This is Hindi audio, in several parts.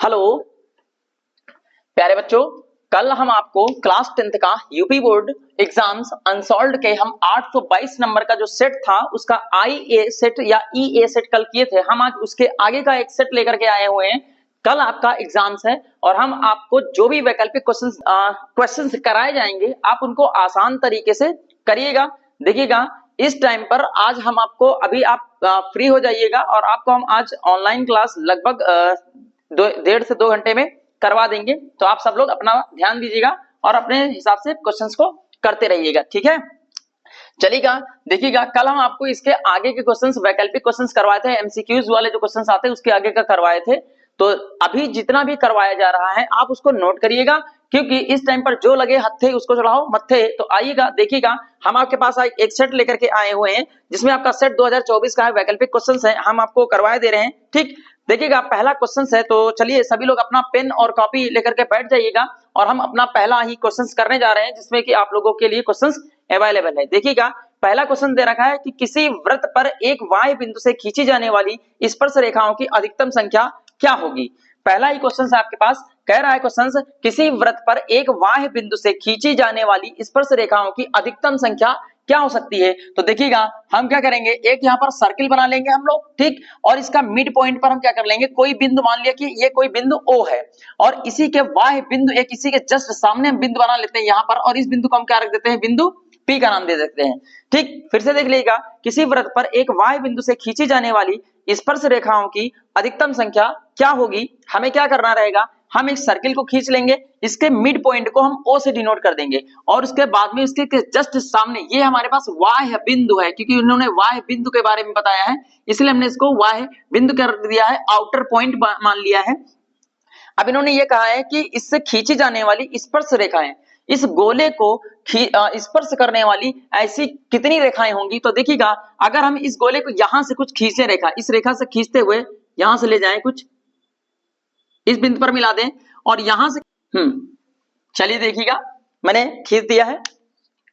हेलो प्यारे बच्चों, कल हम आपको क्लास 10th का यूपी बोर्ड एग्जाम्स अनसॉल्व्ड के हम 822 नंबर का जो सेट था उसका आई ए सेट या ई ए सेट कल किए थे। हम आज उसके आगे का एक सेट लेकर के आए हुए हैं। कल आपका एग्जाम्स है और हम आपको जो भी वैकल्पिक क्वेश्चंस कराए जाएंगे आप उनको आसान तरीके से करिएगा। देखिएगा इस टाइम पर आज हम आपको अभी आप फ्री हो जाइएगा और आपको हम आज ऑनलाइन क्लास लगभग 1.5 से 2 घंटे में करवा देंगे। तो आप सब लोग अपना ध्यान दीजिएगा और अपने हिसाब से क्वेश्चंस को करते रहिएगा, ठीक है। चलिएगा देखिएगा कल हम आपको इसके आगे के क्वेश्चंस वैकल्पिक क्वेश्चंस करवाए थे, एमसीक्यूज वाले जो क्वेश्चंस आते हैं उसके आगे का करवाए थे। तो अभी जितना भी करवाया जा रहा है आप उसको नोट करिएगा, क्योंकि इस टाइम पर जो लगे हत्थे उसको चढ़ाओ मत्थे। तो आइएगा देखिएगा हम आपके पास एक सेट लेकर के आए हुए हैं जिसमें आपका सेट 2024 का है, वैकल्पिक क्वेश्चंस है, हम आपको करवाए दे रहे हैं। ठीक, देखिएगा पहला क्वेश्चन है, तो चलिए सभी लोग अपना पेन और कॉपी लेकर के बैठ जाइएगा और हम अपना पहला ही क्वेश्चन करने जा रहे हैं जिसमें कि आप लोगों के लिए क्वेश्चंस अवेलेबल है। देखिएगा पहला क्वेश्चन दे रखा है कि किसी वृत्त पर एक वाह्य बिंदु से खींची जाने वाली स्पर्श रेखाओं की अधिकतम संख्या क्या होगी। पहला ही क्वेश्चन है आपके पास, कह रहा है क्वेश्चन किसी वृत्त पर एक वाह्य बिंदु से खींची जाने वाली स्पर्श रेखाओं की अधिकतम संख्या क्या हो सकती है। तो देखिएगा हम क्या करेंगे, एक यहाँ पर सर्किल बना लेंगे हम लोग, ठीक, और इसका मिड पॉइंट पर हम क्या कर लेंगे, कोई बिंदु मान लिया कि ये कोई बिंदु O है और इसी के वाह्य बिंदु एक इसी के जस्ट सामने हम बिंदु बना लेते हैं यहाँ पर, और इस बिंदु को हम क्या रख देते हैं, बिंदु P का नाम दे देते हैं। ठीक, फिर से देख लीजिएगा किसी वृत्त पर एक वाह्य बिंदु से खींची जाने वाली स्पर्श रेखाओं की अधिकतम संख्या क्या होगी। हमें क्या करना रहेगा, हम एक सर्किल को खींच लेंगे, इसके मिड पॉइंट को हम O से डिनोट कर देंगे और उसके बाद में इसके जस्ट सामने ये हमारे पास वाह्य बिंदु है, क्योंकि उन्होंने वाह्य बिंदु के बारे में बताया है इसलिए हमने इसको वाह्य बिंदु कर दिया है, आउटर पॉइंट मान लिया है। अब इन्होंने ये कहा है कि इससे खींची जाने वाली स्पर्श रेखाएं, इस गोले को स्पर्श करने वाली ऐसी कितनी रेखाएं होंगी। तो देखिएगा अगर हम इस गोले को यहां से कुछ खींचे, रेखा इस रेखा से खींचते हुए यहां से ले जाएं, कुछ इस बिंदु पर मिला दें और यहां से चलिए देखिएगा मैंने खींच दिया है।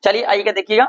चलिए आइएगा देखिएगा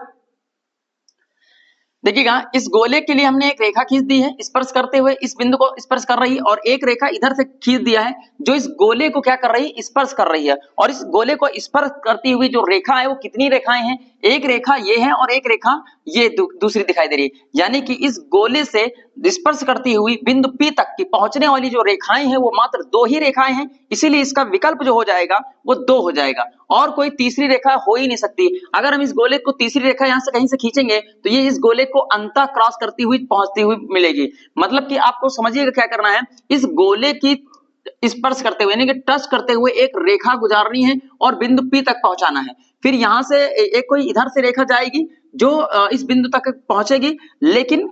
इस गोले के लिए हमने एक रेखा खींच दी है स्पर्श करते हुए, इस बिंदु को स्पर्श कर रही है, और एक रेखा इधर से खींच दिया है जो इस गोले को क्या कर रही है, स्पर्श कर रही है। और इस गोले को स्पर्श करती हुई जो रेखा है वो कितनी रेखाएं हैं, एक रेखा ये है और एक रेखा ये दूसरी दिखाई दे रही है। यानी कि इस गोले से स्पर्श करती हुई बिंदु P तक की पहुंचने वाली जो रेखाएं हैं वो मात्र 2 ही रेखाएं हैं, इसीलिए इसका विकल्प जो हो जाएगा वो 2 हो जाएगा और कोई तीसरी रेखा हो ही नहीं सकती। अगर हम इस गोले को तीसरी रेखा यहां से कहीं से खींचेंगे तो ये इस गोले को अंतः क्रॉस करती हुई पहुंचती हुई मिलेगी। मतलब कि आपको समझिएगा क्या करना है, इस गोले की स्पर्श करते हुए यानी कि टच करते हुए एक रेखा गुजारनी है और बिंदु P तक पहुंचाना है। फिर यहां से एक कोई इधर से रेखा जाएगी जो इस बिंदु तक पहुंचेगी, लेकिन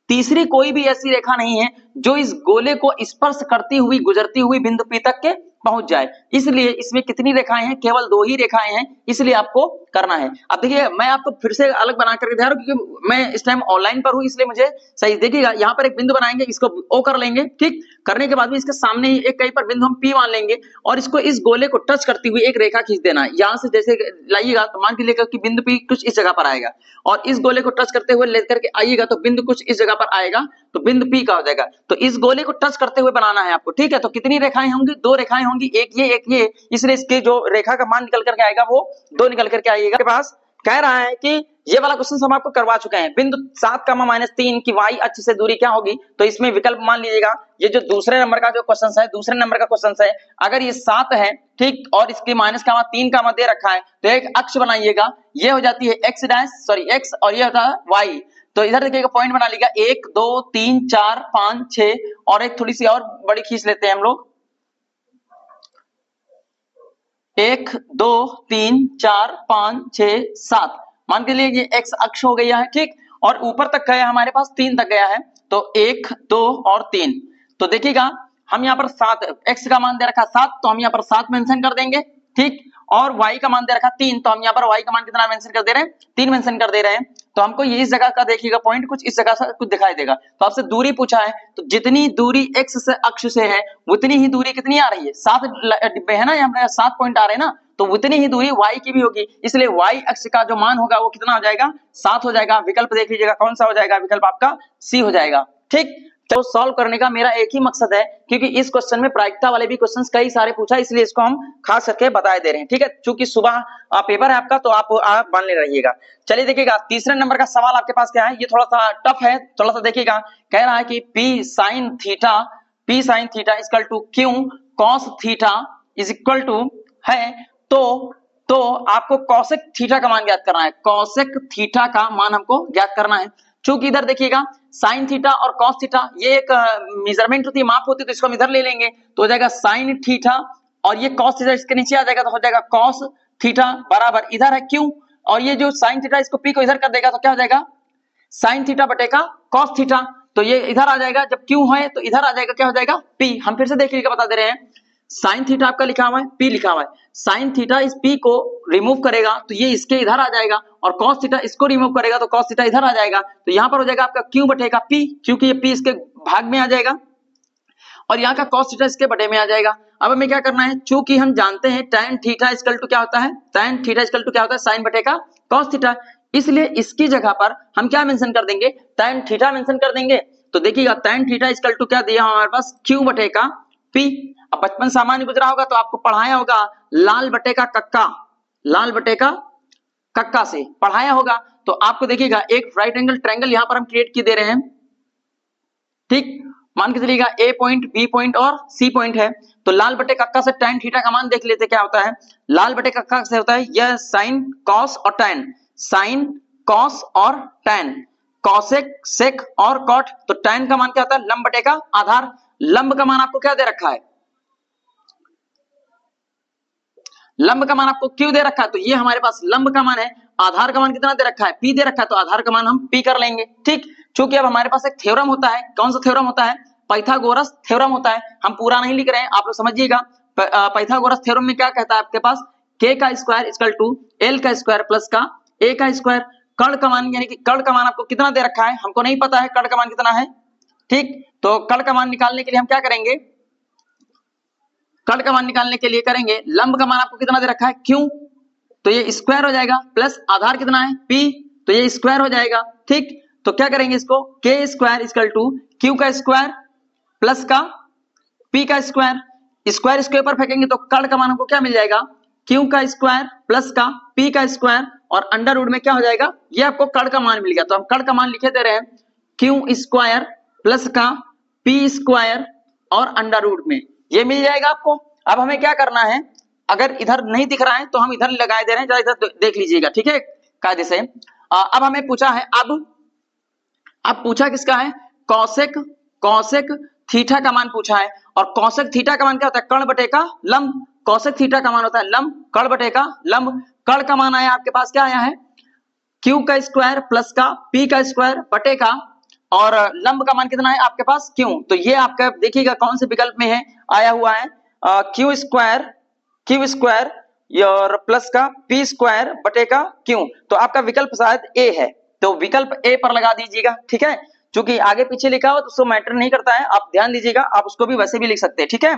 तीसरी कोई भी ऐसी रेखा नहीं है जो इस गोले को स्पर्श करती हुई गुजरती हुई बिंदु P तक के पहुंच जाए। इसलिए इसमें कितनी रेखाएं हैं, केवल 2 ही रेखाएं हैं, इसलिए आपको करना है। अब देखिए मैं आपको फिर से अलग बना करके दिखा रहा हूं क्योंकि मैं इस टाइम ऑनलाइन पर हूं, इसलिए मुझे सही देखिएगा यहाँ पर एक बिंदु बनाएंगे, इसको O कर लेंगे। ठीक, करने के बाद में इसके सामने ही एक कहीं पर बिंदु हम P मान लेंगे और इसको इस गोले को टच करती हुई एक रेखा खींच देना है। यहाँ से जैसे लाइएगा तो मान के लेकर कि बिंदु P कुछ इस जगह पर आएगा और इस गोले को टच करते हुए लेकर के आइएगा तो बिंदु कुछ इस जगह पर आएगा तो बिंदु P का हो जाएगा। तो इस गोले को टच करते हुए बनाना है आपको, ठीक है। तो कितनी रेखाएं होंगी, 2 रेखाएं होंगी, एक ये, इसलिए इसके जो रेखा का मान निकल करके आएगा वो 2 निकल करके आएगा। के पास कह रहा है कि ये वाला क्वेश्चन हम आपको करवा चुके हैं, बिंदु 7, की y अक्ष से दूरी क्या होगी। तो इसमें विकल्प मान लीजिएगा, ये जो दूसरे नंबर का जो क्वेश्चन है, दूसरे नंबर का क्वेश्चन है, अगर ये 7 है, ठीक, और इसके माइनस का 3 का दे रखा है तो एक अक्ष बनाइएगा, ये हो जाती है x और ये होता है y। तो इधर देखिएगा पॉइंट बना लीजिएगा 1 2 3 4 5 6 और एक थोड़ी सी और बड़ी खींच लेते हैं हम लोग, 1 2 3 4 5 6 7 मान के लिए ये x अक्ष हो गया है, ठीक, और ऊपर तक गया हमारे पास 3 तक गया है तो 1 2 और 3। तो देखिएगा हम यहाँ पर 7 x का मान दे रखा 7 तो हम यहाँ पर 7 मेंशन कर देंगे, ठीक, और y का मान दे रखा 3 तो हम यहाँ पर y का मान कितना मेंशन कर दे रहे हैं, 3 मेंशन कर दे रहे हैं। तो हमको ये इस जगह का देखिएगा पॉइंट कुछ इस जगह से कुछ दिखाई देगा। तो आपसे दूरी पूछा है तो जितनी दूरी x से अक्ष से है उतनी ही दूरी कितनी आ रही है, 7 डिब्बे है ना, यहाँ पर 7 पॉइंट आ रहे हैं ना, तो उतनी ही दूरी y की भी होगी, इसलिए y अक्ष का जो मान होगा वो कितना हो जाएगा, 7 हो जाएगा। विकल्प देख लीजिएगा कौन सा हो जाएगा, विकल्प आपका C हो जाएगा। ठीक, तो सॉल्व करने का मेरा एक ही मकसद है, क्योंकि इस क्वेश्चन में प्रायिकता वाले भी क्वेश्चंस कई सारे पूछा, इसलिए इसको हम खास करके बता दे रहे हैं, ठीक है। चूंकि सुबह पेपर है आपका, तो आप मान ले रहिएगा। चलिए देखिएगा, तीसरे नंबर का सवाल आपके पास क्या है, ये थोड़ा सा टफ है, थोड़ा सा देखिएगा। कह रहा है कि P sin theta equal to Q cos theta is equal to है, तो आपको cosec थीटा का मान ज्ञात करना है। cosec थीटा का मान हमको ज्ञात करना है। चूंकि इधर देखिएगा साइन थीटा और कॉस थीटा ये एक मेजरमेंट होती है, माप होती है, तो इसको हम इधर ले लेंगे तो हो जाएगा साइन थीटा, और ये कॉस थीटा इसके नीचे आ जाएगा तो हो जाएगा कॉस थीटा बराबर इधर है क्यू, और ये जो साइन थीटा इसको पी को इधर कर देगा तो क्या हो जाएगा साइन थीटा बटेगा कॉस थीटा, तो ये इधर आ जाएगा, जब क्यू है तो इधर आ जाएगा, क्या हो जाएगा पी। हम फिर से देखिएगा बता दे रहे हैं, साइन थीटा आपका लिखा हुआ है, पी लिखा हुआ है, साइन थीटा इस पी को रिमूव करेगा तो ये इसके इधर आ जाएगा, और कॉस थीटा इसको रिमूव करेगा तो कॉस थीटा इधर आ जाएगा, तो यहां पर हो जाएगा आपका क्यू बटेगा पी, क्योंकि ये पी इसके भाग में आ जाएगा, और यहाँ का कॉस थीटा इसके बटे में आ जाएगा। अब हमें क्या करना है, चूंकि हम जानते हैं tan थीटा इक्वल टू क्या होता है, tan थीटा इक्वल टू क्या होता है साइन बटेगा कॉस थीटा, इसलिए इसकी जगह पर हम क्या मेंशन कर देंगे, tan थीटा मेंशन कर देंगे। तो देखिएगा tan थीटा इक्वल टू क्या दिया हमारे पास, q बटेगा p। अब बचपन सामान्य गुजरा होगा तो आपको पढ़ाया होगा लाल बटे का कक्का, लाल बटे का कक्का से पढ़ाया होगा, तो आपको देखिएगा एक राइट एंगल ट्रायंगल यहां पर हम क्रिएट की दे रहे हैं, ठीक। मान के चलिएगा ए पॉइंट, बी पॉइंट और सी पॉइंट है, तो लाल बटे कक्का से tan थीटा का मान देख लेते क्या होता है। लाल बटे कक्का से होता है यह साइन कॉस और tan, साइन कॉस और tan, कॉसेक सेक और कॉट, तो tan का मान क्या होता है लंब बटे का आधार। लंब का मान आपको क्या दे रखा है, लंब का मान आपको क्यों दे रखा है, तो ये हमारे पास लंब का मान है। आधार का मान कितना दे रखा है, p दे रखा है, तो आधार का मान हम p कर लेंगे, ठीक। चूंकि अब हमारे पास एक थ्योरम होता है, कौन सा थ्योरम होता है, पाइथागोरस थ्योरम होता है। हम पूरा नहीं लिख रहे हैं, आप लोग समझिएगा। पाइथागोरस थ्योरम में क्या कहता है आपके पास, k का स्क्वायर इक्वल टू l का स्क्वायर प्लस का a का स्क्वायर। कर्ण का मान यानी कि कर्ण का मान आपको कितना दे रखा है, हमको नहीं पता है कर्ण का मान कितना है, ठीक। तो कर्ण का मान निकालने के लिए हम क्या करेंगे, कर्ण का मान निकालने के लिए करेंगे लंब का मान आपको कितना दे रखा है क्यों, तो ये स्क्वायर हो जाएगा, प्लस आधार कितना है p, तो ये स्क्वायर हो जाएगा, ठीक। तो क्या करेंगे इसको, k square equal to q का स्क्वायर प्लस का p का स्क्वायर, स्क्वायर इसके ऊपर फेंकेंगे तो कर्ण का मान हमको क्या मिल जाएगा, q का स्क्वायर प्लस का p का स्क्वायर, और अंडर रूट में क्या हो जाएगा, ये आपको कर्ण का मान मिल गया। तो हम कर्ण का मान लिखे दे रहे हैं q स्क्वायर प्लस का p स्क्वायर और अंडर रूट में ये मिल जाएगा आपको। अब हमें क्या करना है, अगर इधर नहीं दिख रहा है तो हम इधर लगाए दे रहे हैं, जरा इधर देख लीजिएगा, ठीक है कायदे से। अब हमें पूछा है, अब पूछा किसका है, कॉसेक थीटा का मान पूछा है, और कॉसेक थीटा का मान क्या होता है, कर्ण बटे का लंब। कॉसेक थीटा का मान होता है लंब, कर्ण बटे का लंब। कर्ण का मान आया आपके पास क्या आया है, q का स्क्वायर प्लस का p का स्क्वायर बटे का, और लंब का मान कितना है आपके पास q, तो ये आपका देखिएगा कौन से विकल्प में है आया हुआ है, q स्क्वायर और प्लस का p स्क्वायर बटे का q, तो आपका विकल्प शायद a है, तो विकल्प a पर लगा दीजिएगा, ठीक है। क्योंकि आगे पीछे लिखा हो तो उसको मैटर नहीं करता है, आप ध्यान दीजिएगा, आप उसको भी वैसे भी लिख सकते हैं, ठीक है।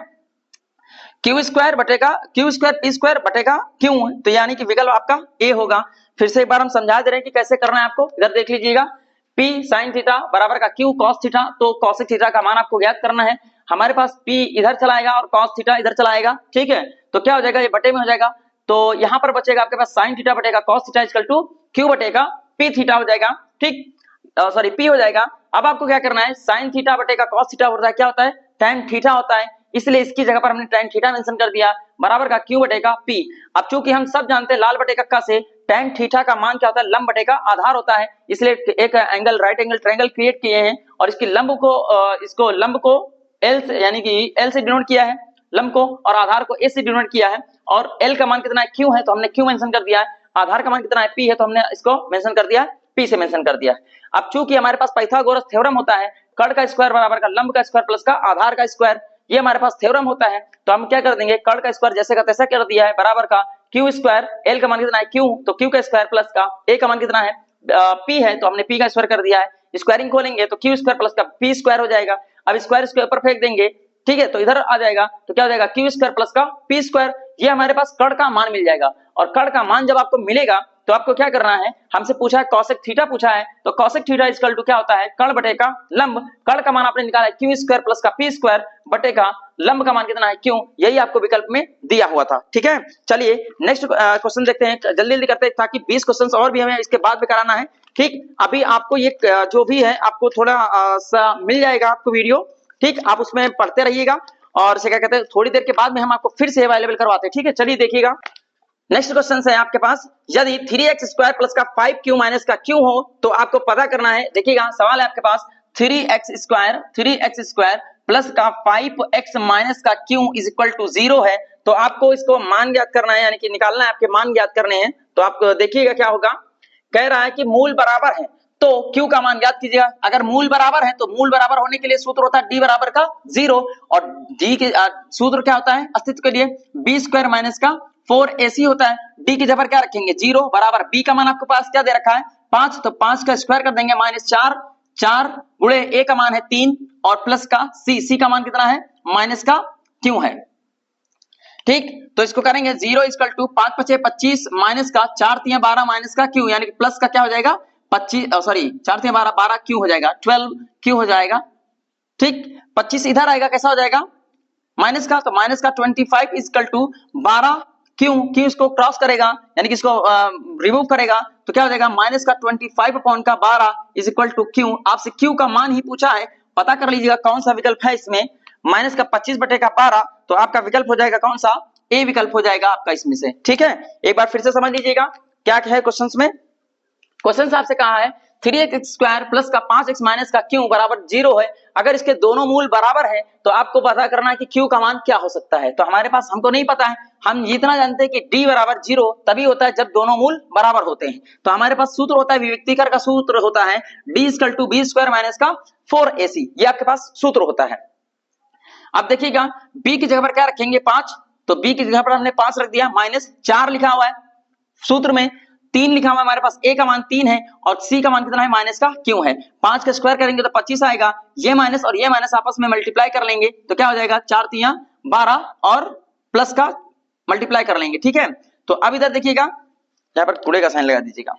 q स्क्वायर p स्क्वायर बटेगा q, तो यानी कि विकल्प आपका a होगा। फिर से एक बार हम समझा दे रहे हैं कि कैसे करना है आपको, इधर देख लीजिएगा, p sin थीटा बराबर का q cos थीटा, तो cos थीटा का मान आपको ज्ञात करना है। हमारे पास p इधर चला आएगा और cos थीटा इधर चला आएगा, ठीक है। तो क्या हो जाएगा, ये बटे में हो जाएगा, तो यहाँ पर बचेगा आपके पास sin थीटा बटेगा cos theta equal to q बटेगा p थीटा हो जाएगा, ठीक, सॉरी p हो जाएगा। अब आपको क्या करना है, sin थीटा बटेगा cos थीटा होता है क्या होता है, tan थीटा होता है, इसलिए इसकी जगह पर हमने tan थीटा मेंशन कर दिया बराबर का q बटेगा p। अब चूंकि हम सब जानते हैं लाल बटे कक्का से tan थीटा का मान क्या होता है, लंब बटे का आधार होता है, इसलिए एक angle right angle triangle create किए हैं, और इसकी लंब को l से यानी कि l से डिनोट किया है लंब को, और आधार को a से डिनोट किया है, और l का मान कितना है q है तो हमने q मेंशन कर दिया है, आधार का मान कितना है p है तो हमने इसको मेंशन कर दिया, p से मेंशन कर दिया। अब चूंकि हमारे पास पाइथागोरस थ्योरम होता है, कर्ण का स्क्वायर बराबर का लंब का स्क्वायर प्लस का आधार का स्क्वायर, ये हमारे पास थ्योरम होता है, तो हम क्या कर देंगे, कर्ण का स्क्वायर जैसे का तैसा कर दिया है बराबर का q स्क्वायर, l का मान कितना है q, तो q का स्क्वायर प्लस का a का मान कितना है p है, तो हमने p का स्क्वायर कर दिया है, स्क्वायरिंग खोलेंगे तो q स्क्वायर प्लस का p स्क्वायर हो जाएगा। अब स्क्वायर इसके ऊपर फेंक देंगे, ठीक है, तो इधर आ जाएगा, तो क्या हो जाएगा q स्क्वायर प्लस का p स्क्वायर, ये हमारे पास कर्ण का मान मिल जाएगा। और कर्ण का मान जब आपको मिलेगा तो आपको क्या करना है, हमसे पूछा है cosec थीटा पूछा है, तो cosec थीटा इक्वल टू क्या होता है, कर्ण बटे का लंब। कर्ण का मान आपने निकाला है क्यू स्क्वायर प्लस का पी स्क्वायर बटे का लंब का मान कितना है क्यों, यही आपको विकल्प में दिया हुआ था। ठीक है, चलिए नेक्स्ट क्वेश्चन देखते हैं, जल्दी जल्दी करते हैं ताकि 20 क्वेश्चन और भी हमें इसके बाद में कराना है। ठीक, अभी आपको ये जो भी है आपको थोड़ा सा मिल जाएगा आपको वीडियो, ठीक, आप उसमें पढ़ते रहिएगा और क्या कहते हैं थोड़ी देर के बाद में हम आपको फिर से अवेलेबल करवाते हैं। ठीक है, चलिए देखिएगा नेक्स्ट क्वेश्चन है आपके पास, यदि 3x स्क्वायर प्लस का 5q माइनस का q हो तो आपको पता करना है। देखिएगा सवाल है आपके पास 3x स्क्वायर प्लस का 5x माइनस का q इज इक्वल टू 0 है, तो आपको इसको मान ज्ञात करना है, यानी कि निकालना है, आपके मान ज्ञात करने हैं। तो आप देखिएगा क्या होगा, कह रहा है कि मूल बराबर है तो q का मान ज्ञात कीजिएगा। अगर मूल बराबर है तो मूल बराबर होने के लिए सूत्र होता है d बराबर का 0 और d के सूत्र क्या होता है अस्तित्व के लिए b स्क्वायर माइनस का 4ac होता है। d की जगह क्या रखेंगे 0 बराबर b का मान आपके पास क्या दे रखा है 5, तो 5 का स्क्वायर कर देंगे माइनस 4 गुणे a का मान है 3 और प्लस का c का मान कितना है माइनस का q है। ठीक, तो इसको करेंगे 0 इक्वल टू 5 5 25 माइनस का 4 3 12 माइनस का q, यानी कि प्लस का क्या हो जाएगा 25 सॉरी 4 3 12 12 q हो जाएगा 12 q हो जाएगा। ठीक, 25 इधर आएगा कैसा हो जाएगा माइनस का, तो माइनस का 25 इक्वल टू 12 q इसको क्रॉस करेगा यानी कि इसको रिमूव करेगा तो क्या हो जाएगा माइनस का 25 अपॉन का 12 इज इक्वल टू q। आपसे q का मान ही पूछा है, पता कर लीजिएगा कौन सा विकल्प है इसमें, माइनस का 25 बटे का 12, तो आपका विकल्प हो जाएगा कौन सा, ए विकल्प हो जाएगा आपका इसमें से। ठीक है, एक बार फिर से समझ लीजिएगा क्या क्या है क्वेश्चंस में। क्वेश्चन आपसे कहा है 3x स्क्वायर प्लस का 5x माइनस का q बराबर 0 है, अगर इसके दोनों मूल बराबर है तो आपको पता करना है कि q का मान क्या हो सकता है। तो हमारे पास हमको नहीं पता है, हम इतना जानते हैं कि d बराबर 0 तभी होता है जब दोनों मूल बराबर होते हैं। तो हमारे पास सूत्र होता है विविक्तीकर का सूत्र होता है d equal to b square minus का 4ac, ये आपके पास सूत्र होता है। अब देखिएगा b की जगह पर क्या रखेंगे 5, तो b की जगह पर हमने 5 रख दिया, माइनस 4 लिखा हुआ है, सूत्र में 3 लिखा हुआ है, हमारे पास a का मान 3 है और c का मान कितना है माइनस का q है। 5 का स्क्वायर करेंगे तो 25 आएगा, ये माइनस और ये माइनस आपस में मल्टीप्लाई कर लेंगे तो क्या हो जाएगा 4 3 12 और प्लस का मल्टीप्लाई कर लेंगे। ठीक है, तो अब इधर देखिएगा यहाँ पर कूड़े का साइन लगा दीजिएगा।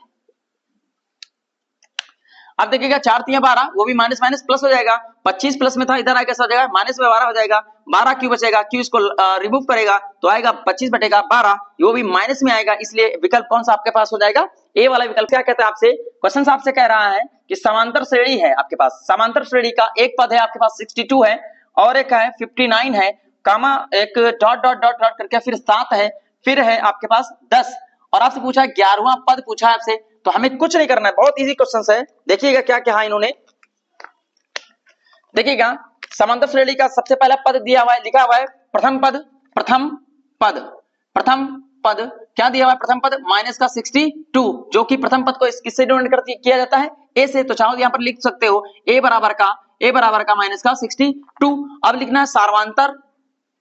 अब देखिएगा 4 3 12 वो भी माइनस माइनस प्लस हो जाएगा, 25 प्लस में था इधर आएगा कैसा हो जाएगा माइनस में 12 हो जाएगा, 12 क्यू बचेगा, क्यू इसको रिमूव करेगा तो आएगा 25 बटेगा 12, वो भी माइनस में आएगा, इसलिए विकल्प कौन सा आपके पास हो जाएगा ए वाला विकल्प। क्या कहता है आपसे क्वेश्चन आपसे कह रहा है कि समांतर श्रेणी है आपके पास, समांतर श्रेणी का एक पद है आपके पास 62 है और एक है 59 है, कामा एक डॉट डॉट डॉट डॉट करके फिर 7 है, फिर है आपके पास 10 और आपसे पूछा 11वां पद पूछा है आपसे, तो हमें कुछ नहीं करना है, बहुत इजी क्वेश्चन है। देखिएगा क्या क्या है इन्होंने, देखिएगा समांतर श्रेणी का सबसे पहला पद दिया हुआ है, लिखा हुआ है प्रथम पद क्या दिया हुआ है प्रथम पद माइनस का 62, जो कि प्रथम पद को किससे डिनोट किया जाता है ए से, तो चाहो यहाँ पर लिख सकते हो ए बराबर का माइनस का 62। अब लिखना है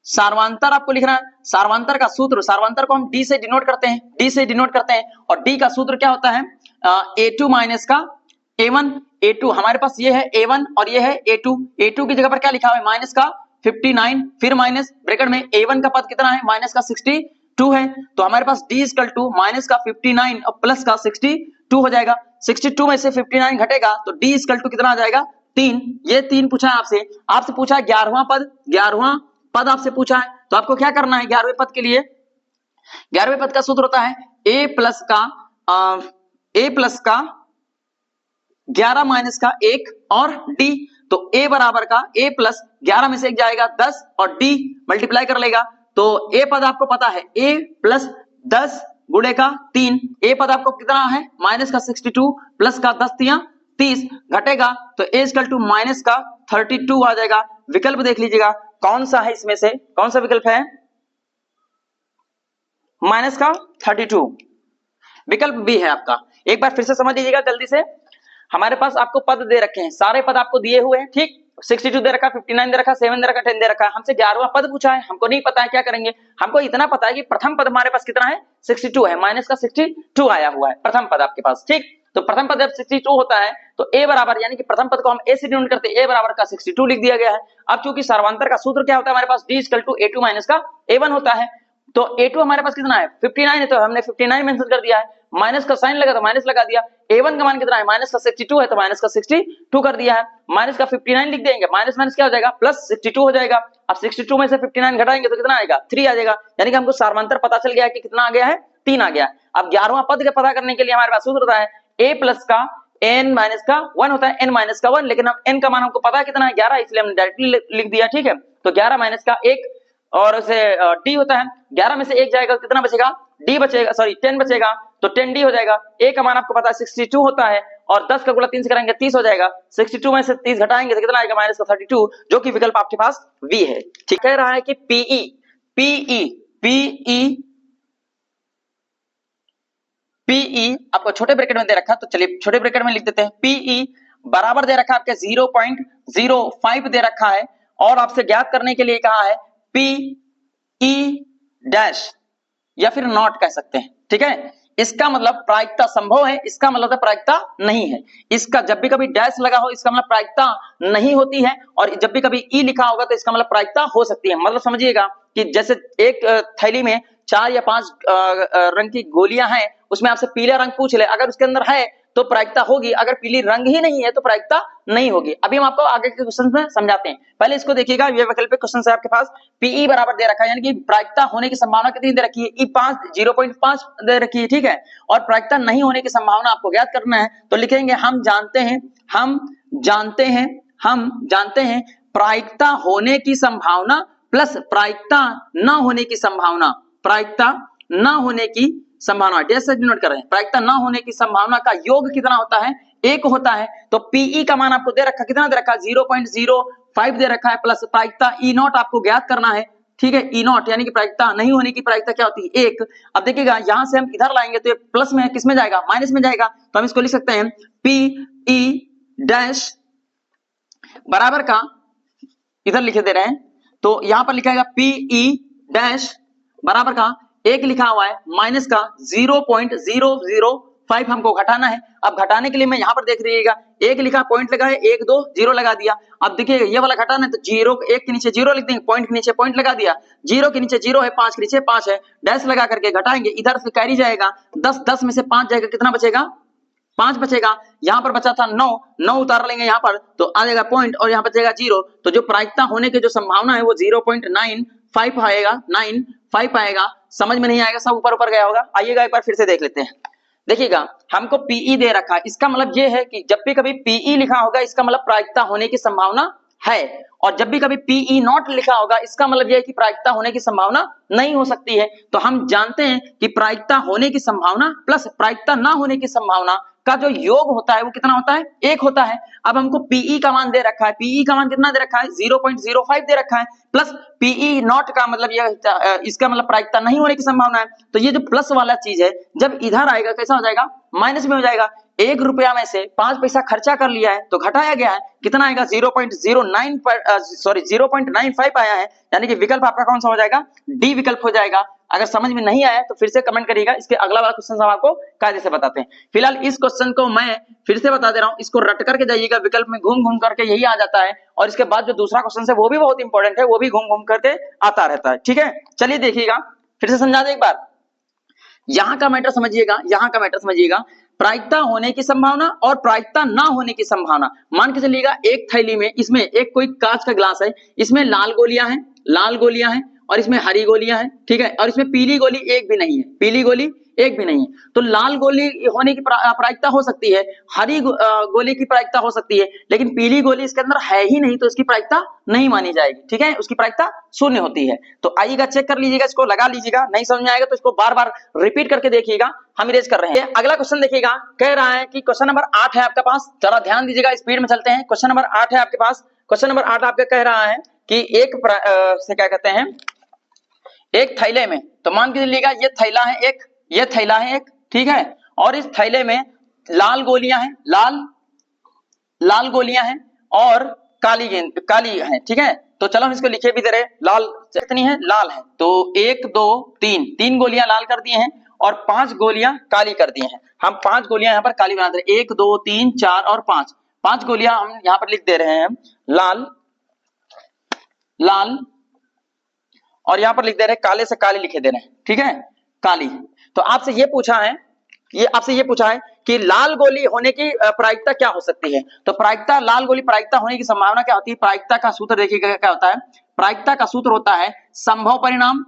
सारवांतर आपको लिखना है, सारवांतर का सूत्र, सारवांतर को हम डी से डिनोट करते हैं, और डी का सूत्र क्या होता है a2 माइनस का a1, a2 हमारे पास ये है a1 और ये है a2 की जगह पर क्या लिखा हुआ है माइनस का 59, फिर माइनस ब्रैकेट में a1 का पद कितना है माइनस का 62 है, तो हमारे पास d इक्वल टू माइनस का 59 और प्लस का 62 हो जाएगा, 62 में से 59 घटेगा तो d इक्वल टू कितना आ जाएगा 3, ये 3 पूछा है आपसे पूछा है 11वां पद आपसे पूछा है, तो आपको क्या करना है 11वें पद के लिए, 11वें पद का सूत्र होता है a प्लस का 11 माइनस का 1 और d, तो a बराबर का a प्लस 11 में से 1 जाएगा 10 और d मल्टीप्लाई कर लेगा, तो a पद आपको पता है a प्लस 10 गुणे का 3, a पद आपको कितना है माइनस का 62 प्लस का 10 3 30 घटेगा तो a इक्वल टू माइनस का 32 आ जाएगा। विकल्प देख लीजिएगा कौन सा है इसमें से, कौन सा विकल्प है माइनस का 32, विकल्प बी है आपका। एक बार फिर से समझ लीजिएगा जल्दी से, हमारे पास आपको पद दे रखे हैं, सारे पद आपको दिए हुए हैं, ठीक 62 दे रखा, 59 दे रखा, 7 दे रखा, 10 दे रखा है, हमसे 11वां पद पूछा है, हमको नहीं पता है क्या करेंगे, हमको इतना पता है कि प्रथम पद हमारे पास कितना है 62 है, माइनस का 62 आया हुआ है प्रथम पद आपके पास, ठीक, तो प्रथम पद जब 62 होता है तो a बराबर, यानी कि प्रथम पद को हम a से डिनोट करते हैं, a बराबर का 62 लिख दिया गया है। अब चूंकि सार्वंतर का सूत्र क्या होता है हमारे पास d equal to a2 minus का a1 होता है, तो A2 हमारे पास कितना है 59 है, तो हमने 59 मेंशन कर दिया है, माइनस का साइन लगा तो माइनस लगा दिया। A1 का मान कितना है माइनस का 62 है, तो माइनस का 62 कर दिया है, माइनस का 59 लिख देंगे, माइनस माइनस क्या हो जाएगा प्लस 62 हो जाएगा। अब 62 में से 59 घटाएंगे तो कितना आएगा 3 आ जाएगा, यानी कि हमको सार्वंतर पता चल गया है कि कितना आ गया है 3 आ गया है। अब 11वां पद का पता करने के लिए हमारे पास सूत्र होता है a प्लस का n माइनस का 1 होता है n माइनस का 1, लेकिन अब n का मान हमको पता है कितना है 11, इसलिए हमने डायरेक्टली लिख दिया, ठीक है। तो 11 माइनस का 1 और उसे d होता है, 11 में से 1 जाएगा तो कितना बचेगा d बचेगा, सॉरी 10 बचेगा, तो 10d हो जाएगा। a का मान आपको पता है 62 होता है, और 10 का गुणा 3 से करेंगे 30 हो जाएगा, 62 में से 30 घटाएंगे तो कितना आएगा माइनस का 32, जो कि विकल्प आपके पास v है। ठीक कह रहा है कि PE आपको छोटे ब्रैकेट में दे रखा, तो चलिए छोटे ब्रैकेट में लिख देते हैं। PE बराबर दे रखा है आपके 0.05 दे रखा है, और आपसे ज्ञात करने के लिए कहा है PE डैश या फिर नॉट कह सकते हैं, ठीक है। इसका मतलब प्रायिकता संभव है, इसका मतलब प्रायिकता नहीं है। इसका जब भी कभी डैश लगा हो इसका मतलब प्रायिकता नहीं होती है, और जब भी कभी ई लिखा होगा तो इसका मतलब प्रायिकता हो सकती है। मतलब समझिएगा कि जैसे एक थैली में 4 या 5 रंग की गोलियां हैं, उसमें आपसे पीला रंग पूछ ले, अगर उसके अंदर है तो प्रायिकता होगी, अगर पीली रंग ही नहीं है तो प्रायिकता नहीं होगी। अभी हम आपको आगे के क्वेश्चन में समझाते हैं, पहले इसको देखिएगा। ये वैकल्पिक क्वेश्चन है आपके पास, पीई बराबर दे रखा है, यानी कि प्रायिकता होने की संभावना कितनी दे रखी है, ई 5 0.5 दे रखी है, ठीक है। और प्रायिकता नहीं होने की संभावना आपको ज्ञात करना है, तो लिखेंगे हम जानते हैं प्रायिकता होने की संभावना प्लस प्रायिकता न होने की संभावना, प्रायिकता न होने की संभावना, जैसे नोट कर रहे हैं, प्रायिकता न होने की संभावना का योग कितना होता है 1 होता है। तो PE का मान आपको दे रखा, कितना दे रखा 0.05 दे रखा है, प्लस प्रायिकता E नॉट आपको ज्ञात करना है, ठीक है। E नॉट यानी कि प्रायिकता नहीं होने की प्रायिकता क्या होती है 1। अब देखिएगा यहां से हम इधर लाएंगे तो ये प्लस में है, किस में जाएगा माइनस में जाएगा, तो हम इसको लिख सकते हैं PE डैश बराबर का, इधर लिखे दे रहे हैं तो यहां पर लिखा है PE डैश बराबर का 1 लिखा हुआ है माइनस का 0.005 हमको घटाना है। अब घटाने के लिए मैं यहां पर देख रहिएगा 1 लिखा, पॉइंट लगा है, 1 2 0 लगा दिया। अब देखिएगा ये वाला घटाना है तो 0 1 के नीचे 0 लिख देंगे, पॉइंट के नीचे पॉइंट लगा दिया, 0 के नीचे 0 है, 5 के नीचे 5 है, डैश लगा करके घटाएंगे, इधर से कैरी जाएगा 10, 10 में से 5 जाएगा, कितना बचेगा 5 बचेगा। यहां पर बचा था 9, 9 उतार लेंगे यहां पर तो आ जाएगा पॉइंट, और यहां बचेगा 0, तो जो प्रायिकता होने की जो संभावना है वो 0.95 आएगा, 95 आएगा। समझ में नहीं आएगा, सब ऊपर ऊपर गया होगा, आइएगा एक बार फिर से देख लेते हैं। देखिएगा हमको PE दे रखा है, इसका मतलब ये है कि जब भी कभी PE लिखा होगा इसका मतलब प्रायिकता होने की संभावना है, और जब भी कभी PE नॉट लिखा होगा इसका मतलब यह है कि प्रायिकता होने की संभावना नहीं हो सकती है। तो हम जानते हैं कि प्रायिकता होने की संभावना प्लस प्रायिकता ना होने की संभावना का जो योग होता है वो कितना होता है 1 होता है। अब हमको PE का मान दे रखा है, PE का मान कितना दे रखा है 0.05 दे रखा है, प्लस PE नॉट का मतलब यह इसका मतलब प्रायिकता नहीं होने की संभावना है। तो ये जो प्लस वाला चीज है जब इधर आएगा कैसा हो जाएगा माइनस में हो जाएगा। 1 रुपया में से 5 पैसा खर्चा कर लिया है तो घटाया गया है, कितना आएगा 0.95 आया है, यानी कि विकल्प आपका कौन सा हो जाएगा डी विकल्प हो जाएगा। अगर समझ में नहीं आया तो फिर से कमेंट करिएगा, इसके अगला वाला क्वेश्चन हम आपको कायदे से बताते हैं। फिलहाल इस क्वेश्चन को मैं फिर से बता दे रहा हूं, इसको रट करके जाइएगा, विकल्प में घूम घूम करके यही आ जाता है, और इसके बाद जो दूसरा क्वेश्चन है वो भी बहुत इंपॉर्टेंट है, वो भी घूम घूम करके आता रहता है, ठीक है। चलिए देखिएगा फिर से समझा दे एक बार, यहां का मैटर समझिएगा, प्रायिकता होने की संभावना और प्रायिकता ना होने की संभावना। मान के चलिएगा एक थैली में, इसमें एक कोई कांच का ग्लास है, इसमें लाल गोलियां हैं और इसमें हरी गोलियां हैं, ठीक है, और इसमें पीली गोली एक भी नहीं है, तो लाल गोली होने की प्रायिकता हो सकती है, हरी गोली की प्रायिकता हो सकती है, लेकिन पीली गोली इसके अंदर है ही नहीं तो इसकी प्रायिकता नहीं मानी जाएगी, ठीक है, उसकी प्रायिकता 0 होती है। तो आइएगा चेक कर लीजिएगा, इसको लगा लीजिएगा, नहीं समझ में आएगा तो इसको बार बार रिपीट करके देखिएगा, हम इरेज कर रहे हैं। अगला क्वेश्चन देखिएगा, कह रहा है कि क्वेश्चन नंबर 8 है आपके पास, जरा ध्यान दीजिएगा, स्पीड में चलते हैं। क्वेश्चन नंबर 8 है आपके पास, क्वेश्चन नंबर 8 आपके कह रहा है कि एक से क्या कहते हैं एक थैले में, तो मान के चलिएगा ये थैला है एक, ठीक है, और इस थैले में लाल गोलियां हैं और काली है, ठीक है। तो चलो हम इसको लिखे भी दे रहे, लाल कितनी है लाल है, तो 1 2 3 गोलियां लाल कर दिए हैं और 5 गोलियां काली कर दिए हैं। हम 5 गोलियां यहाँ पर काली बना दे रहे, 1 2 3 4 और 5 गोलियां हम यहाँ पर लिख दे रहे हैं लाल और यहां पर लिख दे रहे हैं काले से काली लिखे दे रहे हैं, ठीक है, काली। तो आपसे ये पूछा है, कि लाल गोली होने की प्रायिकता क्या हो सकती है। तो प्रायिकता, लाल गोली प्रायिकता होने की संभावना क्या होती है। प्रायिकता का सूत्र देखिएगा क्या होता है। प्रायिकता का सूत्र होता है संभव परिणाम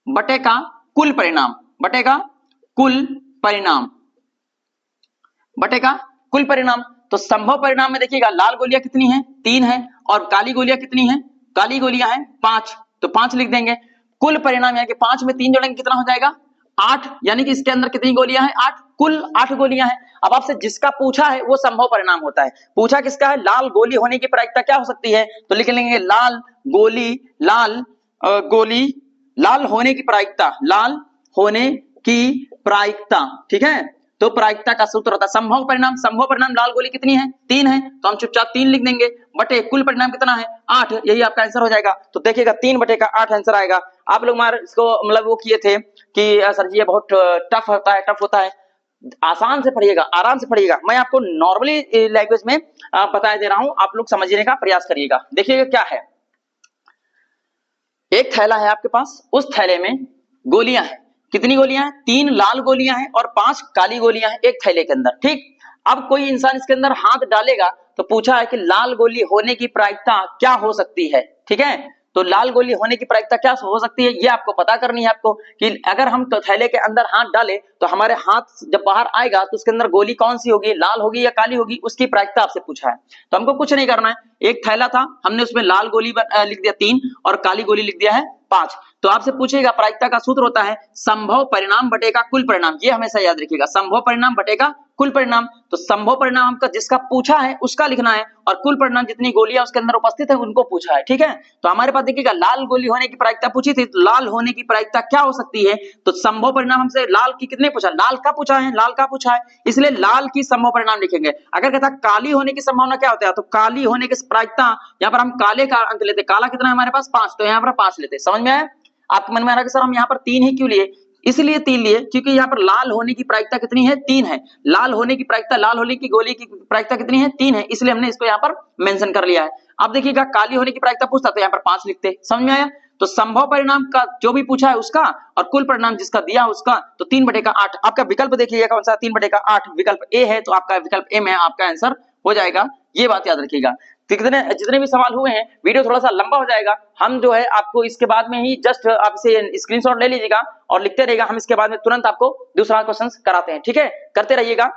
बटेगा कुल परिणाम, तो संभव परिणाम में देखिएगा लाल गोलियां कितनी हैं, 3 हैं, और काली गोलियां कितनी हैं, काली गोलियां हैं 5, तो 5 लिख देंगे। कुल परिणाम यानी कि 5 में 3 जोड़ेंगे कितना हो जाएगा 8, यानी कि इसके अंदर कितनी गोलियां हैं 8, कुल 8 गोलियां हैं। अब आपसे जिसका पूछा है वो संभव परिणाम होता है। पूछा किसका है, लाल गोली होने की प्रायिकता क्या हो सकती है, तो लिख लेंगे लाल होने की प्रायिकता, ठीक है। तो प्रायिकता का सूत्र होता है संभव परिणाम लाल गोली कितनी है 3 है, तो हम चुपचाप 3 लिख देंगे, बटे कुल परिणाम कितना है 8, यही आपका आंसर हो जाएगा। तो देखिएगा 3/8 आंसर आएगा। आप लोग मार इसको मतलब वो किए थे कि सर जी ये बहुत टफ होता है, आसान से पढ़िएगा, आराम से पढ़िएगा। मैं आपको नॉर्मली लैंग्वेज में बता दे रहा हूं, आप लोग समझने का प्रयास करिएगा। देखिएगा क्या है, एक थैला है आपके पास, उस थैले में गोलियां हैं, कितनी गोलियां हैं 3 लाल गोलियां हैं और 5 काली गोलियां हैं एक थैले के अंदर, ठीक। अब कोई इंसान इसके अंदर हाथ डालेगा तो पूछा है कि लाल गोली होने की प्रायिकता क्या हो सकती है, ठीक है। तो लाल गोली होने की प्रायिकता क्या हो सकती है ये आपको पता करनी है आपको, कि अगर हम तो थैले के अंदर हाथ डाले तो हमारे हाथ जब बाहर आएगा तो उसके अंदर गोली कौन सी होगी, लाल होगी या काली होगी, उसकी प्रायिकता आपसे पूछा है। तो हमको कुछ नहीं करना है, एक थैला था, हमने उसमें लाल गोली लिख दिया 3 और काली गोली लिख दिया है 5। तो आपसे पूछेगा प्रायिकता का सूत्र होता है संभव परिणाम बटेगा कुल परिणाम, ये हमेशा याद रखिएगा, संभव परिणाम बटेगा कुल परिणाम। तो संभव परिणाम का जिसका पूछा है उसका लिखना है, और कुल परिणाम जितनी गोलियां उसके अंदर उपस्थित है उनको पूछा है, ठीक है। तो हमारे पास देखिएगा लाल गोली होने की प्रायिकता पूछी थी, तो लाल होने की प्रायिकता क्या हो सकती है, तो संभव परिणाम हमसे लाल की कितने पूछा, लाल का पूछा है, इसलिए लाल की संभव परिणाम लिखेंगे। अगर कहता काली होने की संभावना क्या होता है, तो काली होने की प्रायिकता यहाँ पर हम काले का अंक लेते, काला कितना है हमारे पास 5, तो यहाँ पर 5 लेते। समझ में आया, आपके मन में आ रहा कि सर हम यहाँ पर 3 ही क्यों लिए, इसलिए 3 लिए क्योंकि यहाँ पर लाल होने की प्रायिकता कितनी है 3 है, लाल होने की गोली की प्रायिकता कितनी है 3 है, इसलिए हमने इसको यहाँ पर मेंशन कर लिया है। अब देखिएगा काली होने की प्रायिकता पूछता तो यहाँ पर 5 लिखते। समझ में आया, तो संभव परिणाम का जो भी पूछा है उसका और कुल परिणाम जिसका दिया उसका, तो 3/8 आपका विकल्प देखिएगा कौन सा 3/8 विकल्प ए है, तो आपका विकल्प ए में आपका आंसर हो जाएगा, ये बात याद रखिएगा। जितने भी सवाल हुए हैं, वीडियो थोड़ा सा लंबा हो जाएगा, हम जो है आपको इसके बाद में ही जस्ट आपसे स्क्रीनशॉट ले लीजिएगा और लिखते रहेगा, हम इसके बाद में तुरंत आपको दूसरा क्वेश्चन कराते हैं, ठीक है, करते रहिएगा।